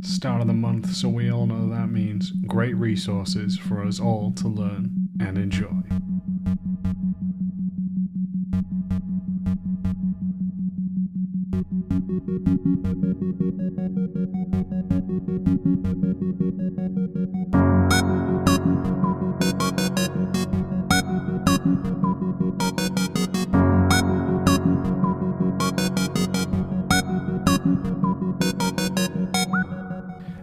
Start of the month, so we all know that means great resources for us all to learn and enjoy.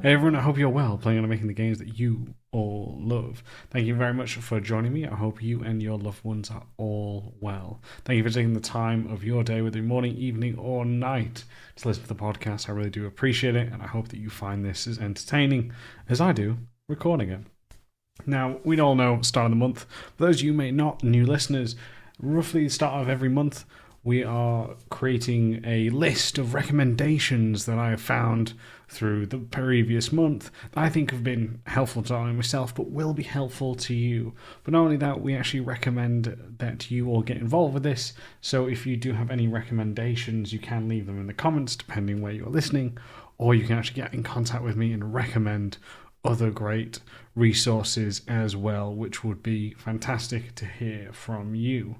Hey everyone, I hope you're well, playing and making the games that you all love. Thank you very much for joining me. I hope you and your loved ones are all well. Thank you for taking the time of your day, whether morning, evening, or night, to listen to the podcast. I really do appreciate it, and I hope that you find this as entertaining as I do recording it. Now, we all know start of the month. For those of you who may not, new listeners, roughly the start of every month, we are creating a list of recommendations that I have found through the previous month that I think have been helpful to myself, but will be helpful to you. But not only that, we actually recommend that you all get involved with this. So if you do have any recommendations, you can leave them in the comments, depending where you're listening, or you can actually get in contact with me and recommend other great resources as well, which would be fantastic to hear from you.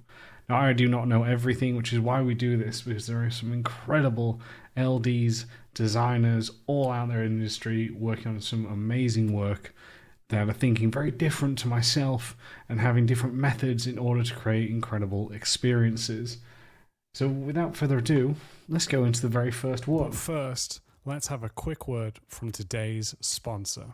Now, I do not know everything, which is why we do this, because there are some incredible LDs, designers, all out there in the industry working on some amazing work that are thinking very different to myself and having different methods in order to create incredible experiences. So without further ado, let's go into the very first one. But first, let's have a quick word from today's sponsor.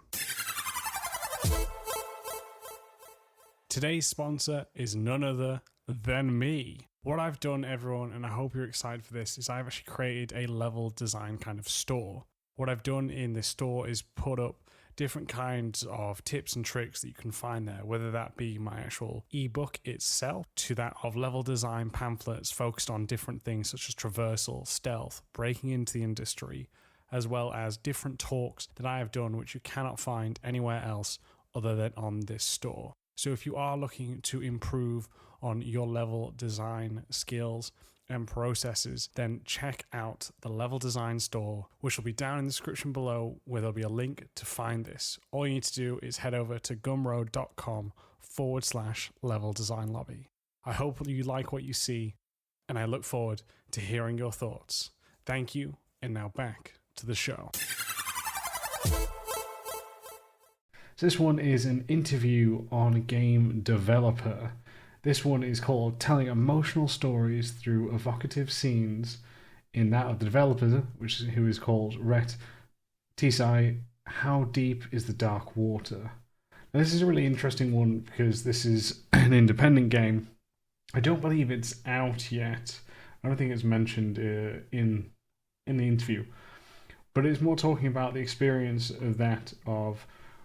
Today's sponsor is none other than me. What I've done, everyone, and I hope you're excited for this, is I've actually created a level design kind of store. What I've done in this store is put up different kinds of tips and tricks that you can find there, whether that be my actual ebook itself, to that of level design pamphlets focused on different things such as traversal, stealth, breaking into the industry, as well as different talks that I have done which you cannot find anywhere else other than on this store. So if you are looking to improve on your level design skills and processes, then check out the level design store, which will be down in the description below, where there'll be a link to find this. All you need to do is head over to gumroad.com/level design lobby. I hope you like what you see, and I look forward to hearing your thoughts. Thank you, and now back to the show. So this one is an interview on Game Developer. This one is called Telling Emotional Stories Through Evocative Scenes, in that of the developer, who is called Rhett Tisai. How Deep is the Dark Water? Now, this is a really interesting one because this is an independent game. I don't believe it's out yet. I don't think it's mentioned in the interview. But it's more talking about the experience of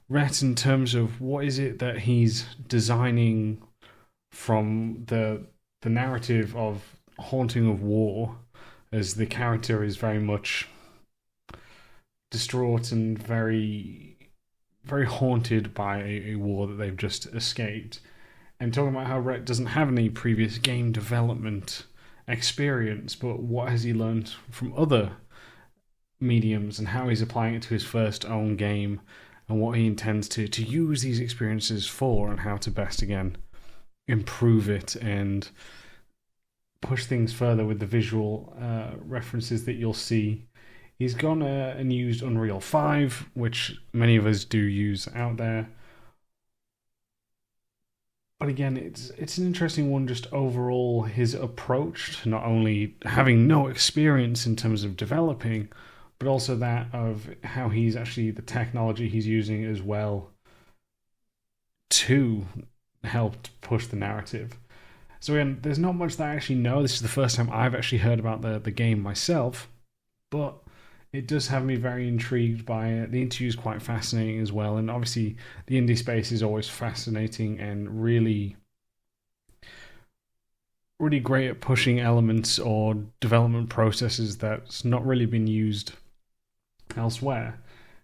Rhett in terms of what is it that he's designing from the narrative of Haunting of War, as the character is very much distraught and very, very haunted by a war that they've just escaped. And talking about how Rhett doesn't have any previous game development experience, but what has he learned from other mediums and how he's applying it to his first own game, and what he intends to use these experiences for, and how to best, again, improve it and push things further with the visual references that you'll see. He's gone and used Unreal 5, which many of us do use out there. But again, it's an interesting one, just overall, his approach to not only having no experience in terms of developing, but also that of how he's actually, the technology he's using as well to help push the narrative. So again, there's not much that I actually know. This is the first time I've actually heard about the game myself, but it does have me very intrigued by it. The interview is quite fascinating as well, and obviously the indie space is always fascinating and really, really great at pushing elements or development processes that's not really been used elsewhere.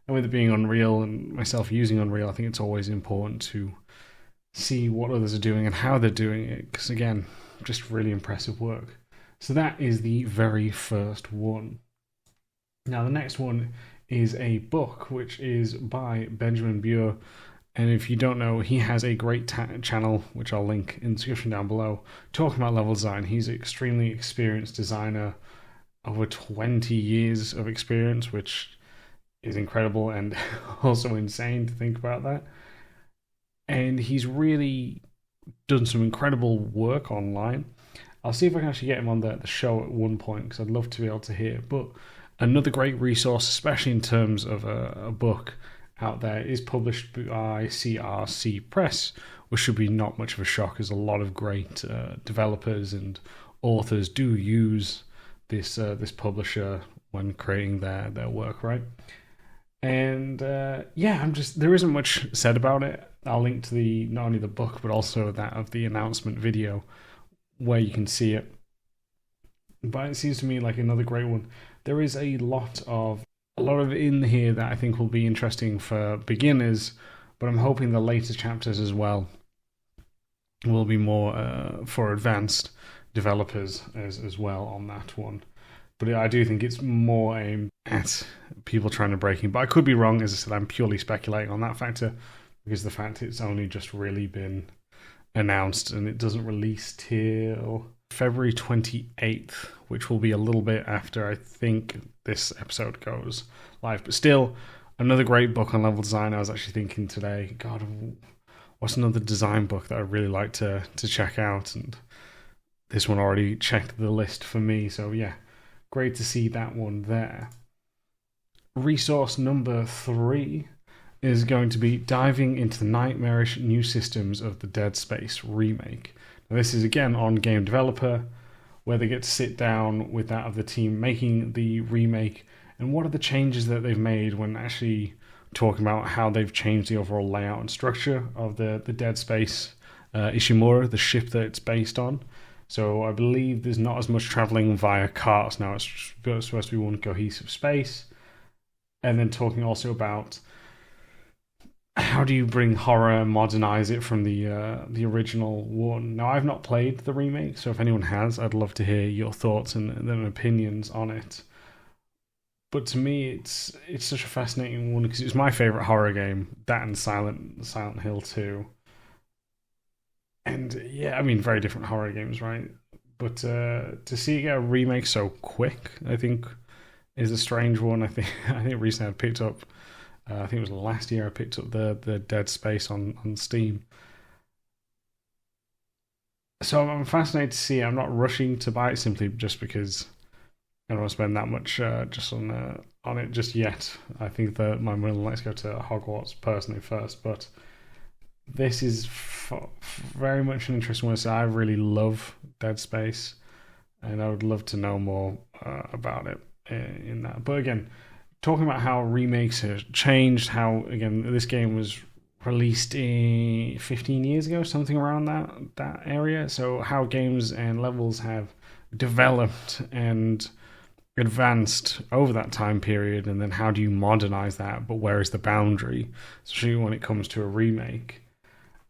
And with it being Unreal and myself using Unreal, I think it's always important to see what others are doing and how they're doing it, because again, just really impressive work. So that is the very first one. Now the next one is a book which is by Benjamin Bure. And if you don't know, he has a great channel, which I'll link in the description down below, talking about level design. He's an extremely experienced designer, over 20 years of experience, which is incredible and also insane to think about that. And he's really done some incredible work online. I'll see if I can actually get him on the show at one point because I'd love to be able to hear. But another great resource, especially in terms of a book out there, is published by CRC Press, which should be not much of a shock, as a lot of great developers and authors do use this publisher when creating their work, right? And there isn't much said about it. I'll link to not only the book but also that of the announcement video where you can see it. But it seems to me like another great one. There is a lot of in here that I think will be interesting for beginners, but I'm hoping the later chapters as well will be more for advanced developers as well on that one. But I do think it's more aimed at people trying to break in. But I could be wrong. As I said, I'm purely speculating on that factor because the fact it's only just really been announced and it doesn't release till February 28th, which will be a little bit after I think this episode goes live. But still, another great book on level design. I was actually thinking today, God, what's another design book that I'd really like to check out? And this one already checked the list for me. So yeah, great to see that one there. Resource number 3 is going to be diving into the nightmarish new systems of the Dead Space remake. Now, this is again on Game Developer, where they get to sit down with that of the team making the remake and what are the changes that they've made when actually talking about how they've changed the overall layout and structure of the Dead Space Ishimura, the ship that it's based on. So I believe there's not as much traveling via carts now. It's supposed to be one cohesive space. And then talking also about how do you bring horror and modernize it from the original one. Now, I've not played the remake, so if anyone has, I'd love to hear your thoughts and opinions on it. But to me, it's such a fascinating one because it's my favorite horror game, that and Silent Hill 2. And yeah, I mean, very different horror games, right? But to see it get a remake so quick, I think, is a strange one. I think recently I picked up, I think it was last year, I picked up the Dead Space on Steam. So I'm fascinated to see it. I'm not rushing to buy it simply just because I don't want to spend that much just on it just yet. I think that my money likes to go to Hogwarts personally first, but this is very much an interesting one. So I really love Dead Space, and I would love to know more about it in that. But again, talking about how remakes have changed, how again this game was released 15 years ago, something around that area. So how games and levels have developed and advanced over that time period, and then how do you modernize that? But where is the boundary, especially when it comes to a remake?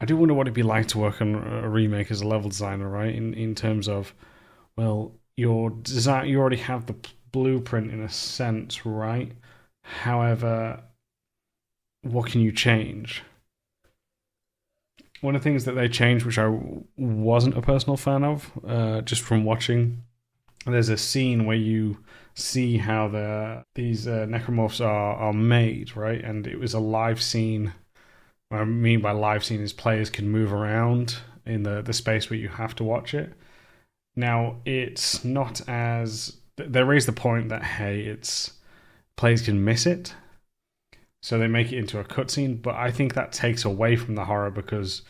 I do wonder what it'd be like to work on a remake as a level designer, right? In terms of, well, your design, you already have the blueprint in a sense, right? However, what can you change? One of the things that they changed, which I wasn't a personal fan of, just from watching, there's a scene where you see how these necromorphs are made, right? And it was a live scene. What I mean by live scene is players can move around in the space where you have to watch it. Now, it's not as... They raise the point that, hey, players can miss it, so they make it into a cutscene, but I think that takes away from the horror because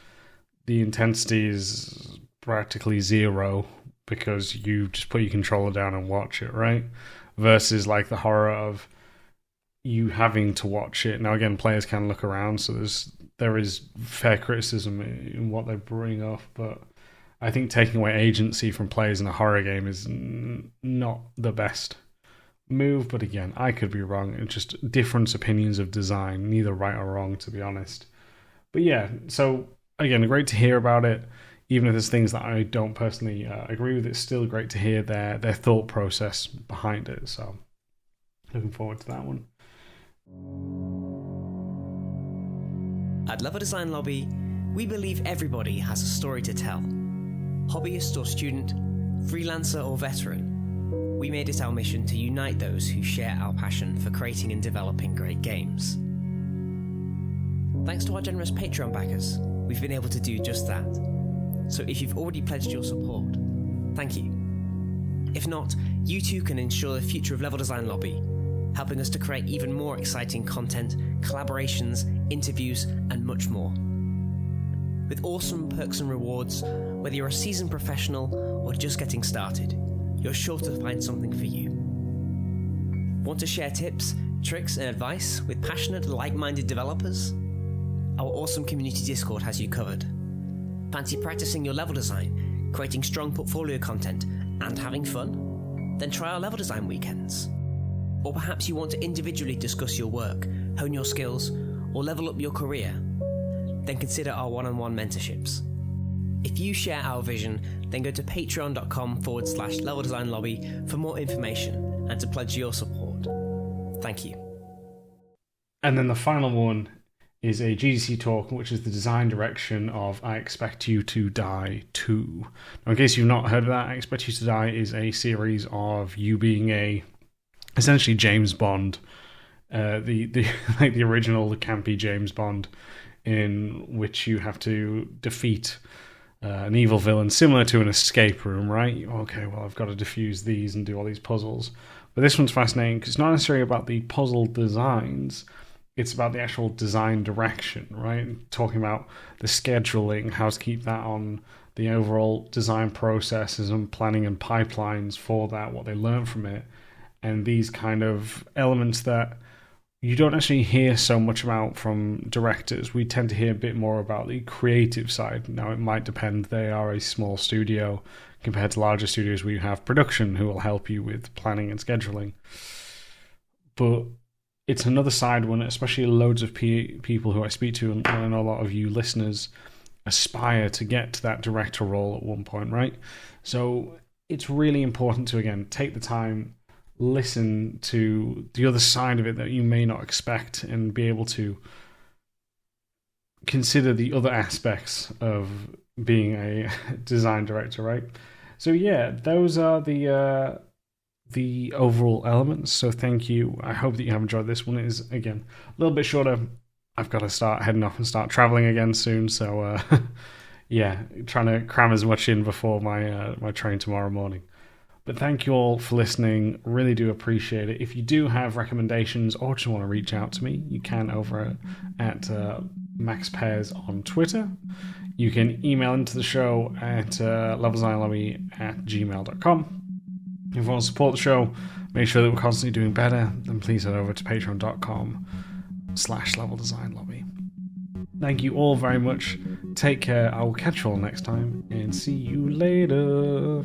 the intensity is practically zero because you just put your controller down and watch it, right? Versus like the horror of you having to watch it. Now, again, players can look around, so there is fair criticism in what they bring up, but I think taking away agency from players in a horror game is not the best move. But again, I could be wrong. It's just different opinions of design, neither right or wrong, to be honest. But yeah, so again, great to hear about it. Even if there's things that I don't personally agree with, it's still great to hear their thought process behind it. So looking forward to that one. At Level Design Lobby, we believe everybody has a story to tell. Hobbyist or student, freelancer or veteran, we made it our mission to unite those who share our passion for creating and developing great games. Thanks to our generous Patreon backers, we've been able to do just that. So if you've already pledged your support, thank you. If not, you too can ensure the future of Level Design Lobby, helping us to create even more exciting content, collaborations, interviews, and much more. With awesome perks and rewards, whether you're a seasoned professional or just getting started, you're sure to find something for you. Want to share tips, tricks, and advice with passionate, like-minded developers? Our awesome community Discord has you covered. Fancy practicing your level design, creating strong portfolio content, and having fun? Then try our level design weekends. Or perhaps you want to individually discuss your work, hone your skills, or level up your career? Then consider our one-on-one mentorships. If you share our vision, then go to patreon.com/Level Design Lobby for more information and to pledge your support. Thank you. And then the final one is a GDC talk, which is the design direction of I Expect You to Die 2. Now, in case you've not heard of that, I Expect You to Die is a series of you being essentially James Bond, the like the original campy James Bond, in which you have to defeat an evil villain, similar to an escape room, right? Okay, well, I've got to defuse these and do all these puzzles. But this one's fascinating because it's not necessarily about the puzzle designs, it's about the actual design direction, right? Talking about the scheduling, how to keep that on the overall design processes and planning and pipelines for that, what they learn from it, and these kind of elements that you don't actually hear so much about from directors. We tend to hear a bit more about the creative side. Now, it might depend. They are a small studio compared to larger studios where you have production who will help you with planning and scheduling. But it's another side when, especially loads of people who I speak to, and I know a lot of you listeners aspire to get to that director role at one point, right? So it's really important to, again, take the time, listen to the other side of it that you may not expect, and be able to consider the other aspects of being a design director, right? So yeah, those are the overall elements. So thank you. I hope that you have enjoyed this one. It is, again, a little bit shorter. I've got to start heading off and start traveling again soon. So yeah, trying to cram as much in before my train tomorrow morning. But thank you all for listening. Really do appreciate it. If you do have recommendations or just want to reach out to me, you can over at Max Pears on Twitter. You can email into the show at leveldesignlobby@gmail.com. If you want to support the show, make sure that we're constantly doing better, then please head over to patreon.com/leveldesignlobby. Thank you all very much. Take care. I will catch you all next time and see you later.